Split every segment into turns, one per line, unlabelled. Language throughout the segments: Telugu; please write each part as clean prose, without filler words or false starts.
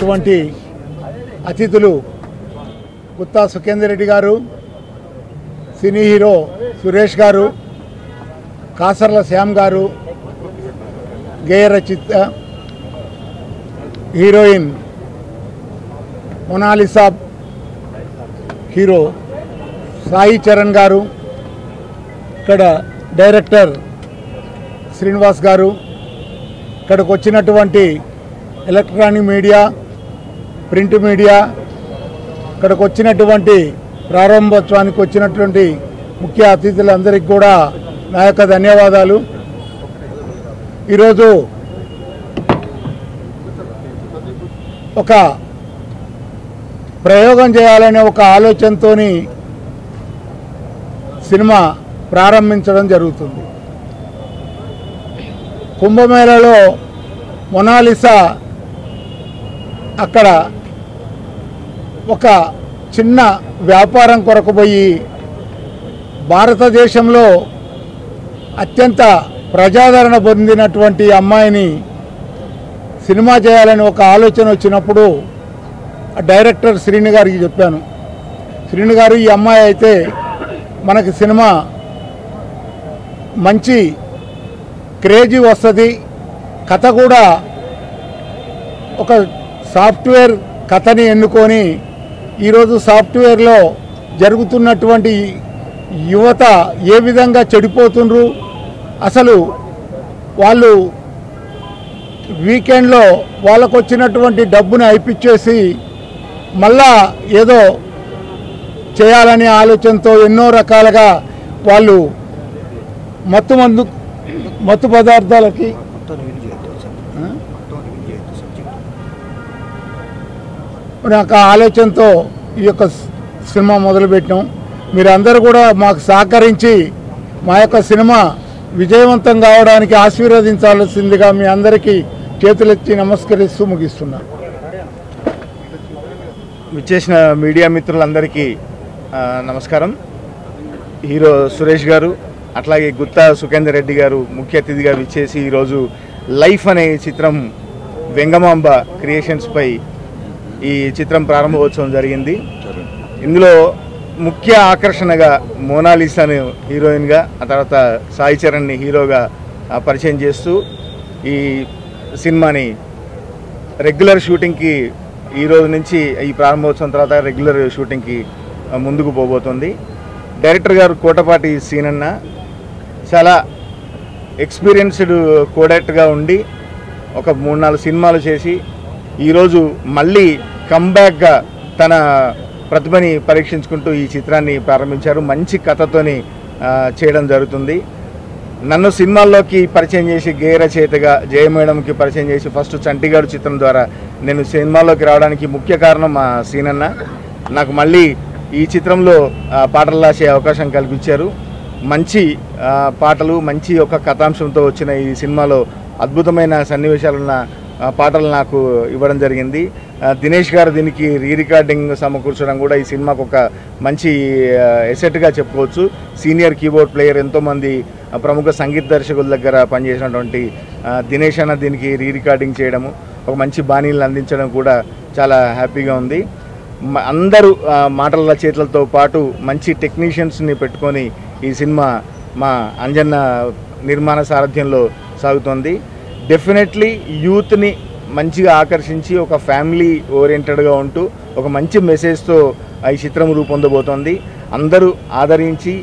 వచ్చినటువంటి అతిథులు గుత్తా సుఖేందర్ రెడ్డి గారు, సినీ హీరో సురేష్ గారు, కాసర్ల శ్యామ్ గారు, గేయ Rachitha, heroine Mona Lisa, hero Sai Charan గారు, ఇక్కడ డైరెక్టర్ శ్రీనివాస్ గారు, ఇక్కడికి వచ్చినటువంటి ఎలక్ట్రానిక్ మీడియా, ప్రింట్ మీడియా, ఇక్కడికి వచ్చినటువంటి ప్రారంభోత్సవానికి వచ్చినటువంటి ముఖ్య అతిథులందరికీ కూడా నా యొక్క ధన్యవాదాలు. ఈరోజు ఒక ప్రయోగం చేయాలనే ఒక ఆలోచనతో సినిమా ప్రారంభించడం జరుగుతుంది. కుంభమేళలో మొనాలిసా అక్కడ ఒక చిన్న వ్యాపారం కొరకు పోయి భారతదేశంలో అత్యంత ప్రజాదరణ పొందినటువంటి అమ్మాయిని సినిమా చేయాలని ఒక ఆలోచన వచ్చినప్పుడు డైరెక్టర్ శ్రీను గారికి చెప్పాను. శ్రీను గారు, ఈ అమ్మాయి అయితే మనకి సినిమా మంచి క్రేజీ వస్తుంది, కథ కూడా ఒక సాఫ్ట్వేర్ కథని ఎన్నుకొని ఈరోజు సాఫ్ట్వేర్లో జరుగుతున్నటువంటి యువత ఏ విధంగా చెడిపోతుండ్రు, అసలు వాళ్ళు వీకెండ్లో వాళ్ళకు వచ్చినటువంటి డబ్బుని అయిపిచ్చేసి మళ్ళా ఏదో చేయాలనే ఆలోచనతో ఎన్నో రకాలుగా వాళ్ళు మత్తు పదార్థాలకి నాకు ఆలోచనతో ఈ యొక్క సినిమా మొదలుపెట్టాం. మీరందరూ కూడా మాకు సహకరించి మా యొక్క సినిమా విజయవంతం కావడానికి ఆశీర్వదించాల్సిందిగా మీ అందరికీ చేతులెత్తి నమస్కరిస్తూ ముగిస్తున్నా.
విచ్చేసిన మీడియా మిత్రులందరికీ నమస్కారం. హీరో సురేష్ గారు, అట్లాగే గుత్తా సుఖేందర్ రెడ్డి గారు ముఖ్య అతిథిగా విచ్చేసి ఈరోజు లైఫ్ అనే చిత్రం వెంగమాంబ క్రియేషన్స్పై ఈ చిత్రం ప్రారంభోత్సవం జరిగింది. ఇందులో ముఖ్య ఆకర్షణగా మోనాలిసాను హీరోయిన్గా, ఆ తర్వాత సాయి చరణ్ని హీరోగా పరిచయం చేస్తూ ఈ సినిమాని రెగ్యులర్ షూటింగ్కి ఈ రోజు నుంచి, ఈ ప్రారంభోత్సవం తర్వాత రెగ్యులర్ షూటింగ్కి ముందుకు పోబోతుంది. డైరెక్టర్ గారు కోటపాటి సీనన్న చాలా ఎక్స్పీరియన్స్డ్ కోడైరెక్టర్గా ఉండి ఒక 3-4 సినిమాలు చేసి ఈరోజు మళ్ళీ కంబ్యాక్గా తన ప్రతిభని పరీక్షించుకుంటూ ఈ చిత్రాన్ని ప్రారంభించారు. మంచి కథతోని చేయడం జరుగుతుంది. నన్ను సినిమాల్లోకి పరిచయం చేసి గేయ రచయితగా జయమేడంకి పరిచయం చేసి ఫస్ట్ చంటిగాడు చిత్రం ద్వారా నేను సినిమాల్లోకి రావడానికి ముఖ్య కారణం మా సీనన్న. నాకు మళ్ళీ ఈ చిత్రంలో పాటలు రాసే అవకాశం కల్పించారు. మంచి పాటలు, మంచి ఒక కథాంశంతో వచ్చిన ఈ సినిమాలో అద్భుతమైన సన్నివేశాలున్న పాటలు నాకు ఇవ్వడం జరిగింది. దినేష్ గారు దీనికి రికార్డింగ్ సమకూర్చడం కూడా ఈ సినిమాకు ఒక మంచి ఎసెట్గా చెప్పుకోవచ్చు. సీనియర్ కీబోర్డ్ ప్లేయర్, ఎంతోమంది ప్రముఖ సంగీత దర్శకుల దగ్గర పనిచేసినటువంటి దినేష్ అన్న దీనికి రికార్డింగ్ చేయడము, ఒక మంచి బాణీలను అందించడం కూడా చాలా హ్యాపీగా ఉంది. అందరూ మాటల చేతులతో పాటు మంచి టెక్నీషియన్స్ని పెట్టుకొని ఈ సినిమా మా అంజన్న నిర్మాణ సారథ్యంలో సాగుతోంది. డెఫినెట్లీ యూత్ని మంచిగా ఆకర్షించి ఒక ఫ్యామిలీ ఓరియంటెడ్గా ఉంటూ ఒక మంచి మెసేజ్తో ఈ చిత్రం రూపొందబోతోంది. అందరూ ఆదరించి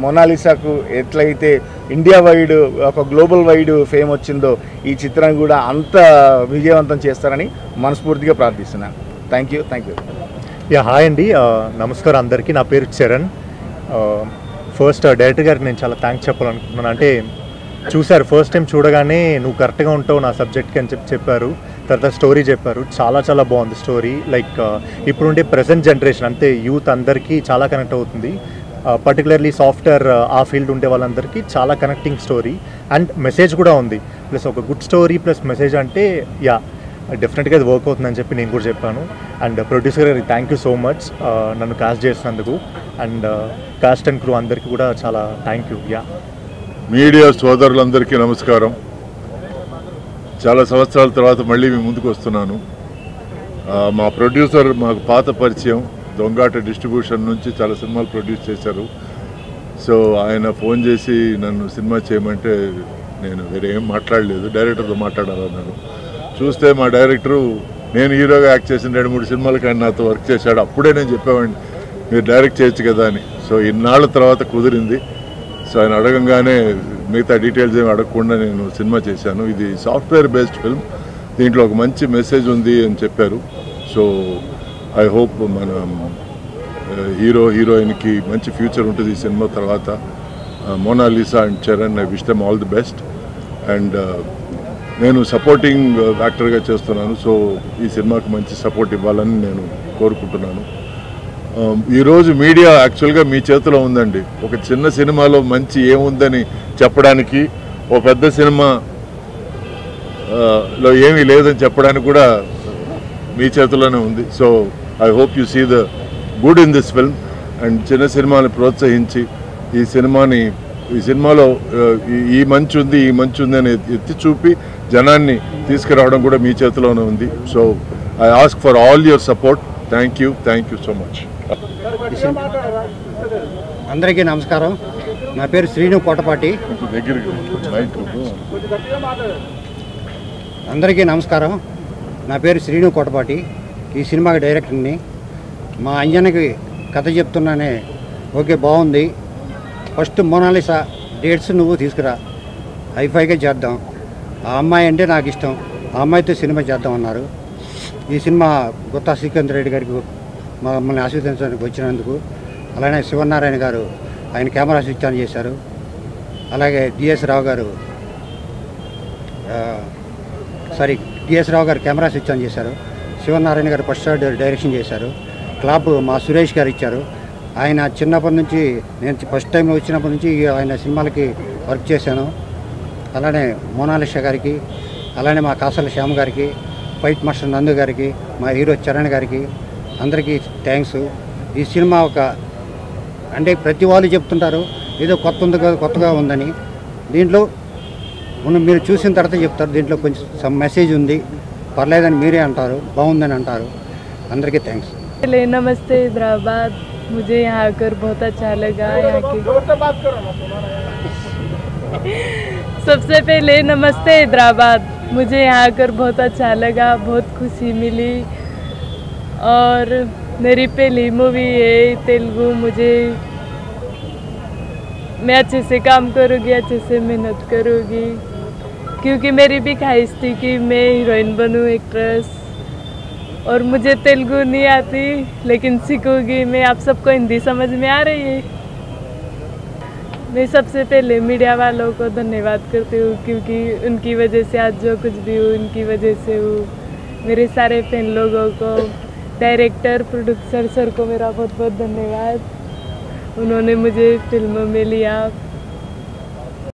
మొనాలిసాకు ఎట్లయితే ఇండియా వైడ్ ఒక గ్లోబల్ వైడ్ ఫేమ్ వచ్చిందో ఈ చిత్రం కూడా అంత విజయవంతం చేస్తారని మనస్ఫూర్తిగా ప్రార్థిస్తున్నాను. Thank you.
హాయ్ అండి, నమస్కారం అందరికీ. నా పేరు చరణ్. ఫస్ట్ డైరెక్టర్ గారికి నేను చాలా థ్యాంక్స్ చెప్పాలనుకుంటున్నాను. అంటే చూశారు, ఫస్ట్ టైం చూడగానే నువ్వు కరెక్ట్గా ఉంటావు నా సబ్జెక్ట్కి అని చెప్పారు. తర్వాత స్టోరీ చెప్పారు, చాలా చాలా బాగుంది స్టోరీ. లైక్ ఇప్పుడుండే ప్రజెంట్ జనరేషన్ అంతే యూత్ అందరికీ చాలా కనెక్ట్ అవుతుంది. పర్టికులర్లీ సాఫ్ట్వేర్ ఆ ఫీల్డ్ ఉండే వాళ్ళందరికీ చాలా కనెక్టింగ్ స్టోరీ అండ్ మెసేజ్ కూడా ఉంది. ప్లస్ ఒక గుడ్ స్టోరీ ప్లస్ మెసేజ్ అంటే డెఫినెట్గా అది వర్క్ అవుతుందని చెప్పి నేను కూడా చెప్పాను. అండ్ ప్రొడ్యూసర్ గారికి థ్యాంక్ యూ సో మచ్ నన్ను కాస్ట్ చేసినందుకు. అండ్ కాస్ట్ అండ్ క్రూ అందరికీ కూడా చాలా థ్యాంక్ యూ.
మీడియా సోదరులందరికీ నమస్కారం. చాలా సంవత్సరాల తర్వాత మళ్ళీ మీ ముందుకు వస్తున్నాను. మా ప్రొడ్యూసర్ మాకు పాత పరిచయం, దొంగాట డిస్ట్రిబ్యూషన్ నుంచి చాలా సినిమాలు ప్రొడ్యూస్ చేశారు. సో ఆయన ఫోన్ చేసి నన్ను సినిమా చేయమంటే నేను వేరే ఏం మాట్లాడలేదు, డైరెక్టర్తో మాట్లాడాలన్నాను. చూస్తే మా డైరెక్టరు నేను హీరోగా యాక్ట్ చేసిన 2-3 సినిమాలకి ఆయన నాతో వర్క్ చేశాడు. అప్పుడే నేను చెప్పేవాడిని మీరు డైరెక్ట్ చేయొచ్చు కదా అని. సో ఇన్నాళ్ళ తర్వాత కుదిరింది. సో ఆయన అడగంగానే మిగతా డీటెయిల్స్ ఏమి అడగకుండా నేను సినిమా చేశాను. ఇది సాఫ్ట్వేర్ బేస్డ్ ఫిల్మ్, దీంట్లో ఒక మంచి మెసేజ్ ఉంది అని చెప్పారు. సో ఐ హోప్ మన హీరోయిన్కి మంచి ఫ్యూచర్ ఉంటుంది ఈ సినిమా తర్వాత. Monalisa and Charan, I wish them all the best. And నేను సపోర్టింగ్ యాక్టర్గా చేస్తున్నాను. సో ఈ సినిమాకి మంచి సపోర్ట్ ఇవ్వాలని నేను కోరుకుంటున్నాను. ఈరోజు మీడియా యాక్చువల్గా మీ చేతిలో ఉందండి. ఒక చిన్న సినిమాలో మంచి ఏముందని చెప్పడానికి, ఓ పెద్ద సినిమాలో ఏమీ లేదని చెప్పడానికి కూడా మీ చేతిలోనే ఉంది. So I hope you see the good in this film and చిన్న సినిమాని ప్రోత్సహించి ఈ సినిమాలో ఈ మంచి ఉంది అని ఎత్తి చూపి జనాన్ని తీసుకురావడం కూడా మీ చేతిలోనే ఉంది. So I ask for all your support. Thank you so much.
అందరికీ నమస్కారం. నా పేరు శ్రీను కోటపాటి. అందరికీ నమస్కారం. నా పేరు శ్రీను కోటపాటి. ఈ సినిమాకి డైరెక్టర్ని. మా అంజనకి కథ చెప్తున్నానే. ఓకే, బాగుంది. ఫస్ట్ మోనాలిసా డేట్స్ నువ్వు తీసుకురా, హైఫైగా చేద్దాం. ఆ అమ్మాయి అంటే నాకు ఇష్టం, ఆ అమ్మాయితో సినిమా చేద్దాం అన్నారు. ఈ సినిమా గుత్తా సుఖేందర్ రెడ్డి గారికి మమ్మల్ని ఆశీర్వదించడానికి వచ్చినందుకు, అలానే శివనారాయణ గారు ఆయన కెమెరా స్విచ్ ఆన్ చేశారు. అలాగే డిఎస్ రావు గారు కెమెరా స్విచ్ ఆన్ చేశారు. శివనారాయణ గారు ఫస్ట్ డైరెక్షన్ చేశారు. క్లాప్ మా సురేష్ గారు ఇచ్చారు. ఆయన చిన్నప్పటి నుంచి, నేను ఫస్ట్ టైంలో వచ్చినప్పటి నుంచి ఆయన సినిమాలకి వర్క్ చేశాను. అలానే మోనాలిసా గారికి, అలానే మా కాసల శ్యామ్ గారికి, ఫైట్ మాస్టర్ నందు గారికి, మా హీరో చరణ్ గారికి అందరికీ థ్యాంక్స్. ఈ సినిమా అంటే ప్రతి వాళ్ళు చెప్తుంటారు ఏదో కొత్తగా ఉందని. దీంట్లో మీరు చూసిన తర్వాత చెప్తారు దీంట్లో కొంచెం సమ్ మెసేజ్ ఉంది, పర్లేదని మీరే అంటారు, బాగుందని అంటారు. అందరికీ థ్యాంక్స్.
नमस्ते हैदराबाद, मुझे यहाँ आकर बहुत अच्छा लगा। यहाँ की सबसे पहले नमस्ते हैदराबाद, मुझे यहाँ आकर बहुत अच्छा लगा, बहुत खुशी मिली। और मेरी पहली मूवी है तेलुगु। मैं अच्छे से काम करूँगी, अच्छे से मेहनत करूँगी, क्योंकि मेरी भी ख्वाहिश थी कि मैं हीरोइन बनूँ, एक्ट्रेस। और मुझे तेलुगु नहीं आती, लेकिन सीखूंगी मैं। आप सबको हिंदी समझ में आ रही है। मैं सबसे पहले मीडिया वालों को धन्यवाद करती हूँ, क्योंकि उनकी वजह से आज जो कुछ भी हूँ उनकी वजह से हूँ। मेरे सारे फैन लोगों को, डायरेक्टर, प्रोड्यूसर सर को मेरा बहुत बहुत धन्यवाद। उन्होंने मुझे फिल्म में लिया।